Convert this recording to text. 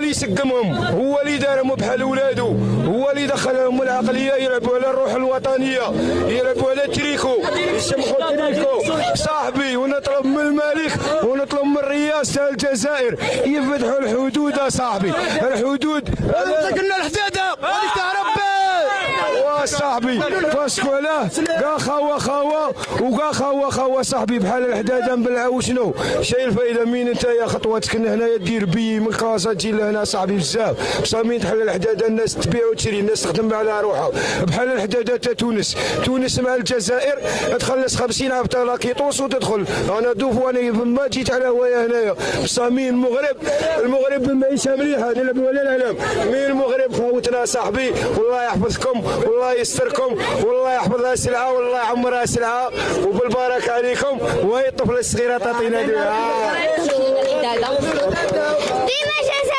اللي يسقمهم، هو اللي دارهم بحال ولادو، هو اللي دخلهم العقليه يلعبوا على الروح الوطنيه، يلعبوا على تريكو، يسمحوا تريكو صاحبي. ونطلب من الملك ونطلب من رئاسه الجزائر يفتحوا الحدود صاحبي، الحدود قلنا الحداده هذيك تاع ربي صاحبي فاسكو علاه كاع خوا صاحبي بحال الحداده نبلعوا شنو شي الفايده. مين انت يا خطواتك هنايا دير بي من كازا تجي لهنا صاحبي بزاف بصح مين تحل الحداده الناس تبيع وتشري، الناس تخدم على روحها بحال الحداده تاع تونس مع الجزائر تخلص 50 عام تاع لاكيطوس وتدخل. انا دوفواني ما جيت على هوايه هنايا بصح مين المغرب المعيشه مليحه نلعبوا على العالم. مين المغرب خوتنا صاحبي، والله يحفظكم والله يستركم والله يحفظها سلعه والله يعمرها سلعه وبالبركه عليكم. وهي الطفله الصغيره تعطينا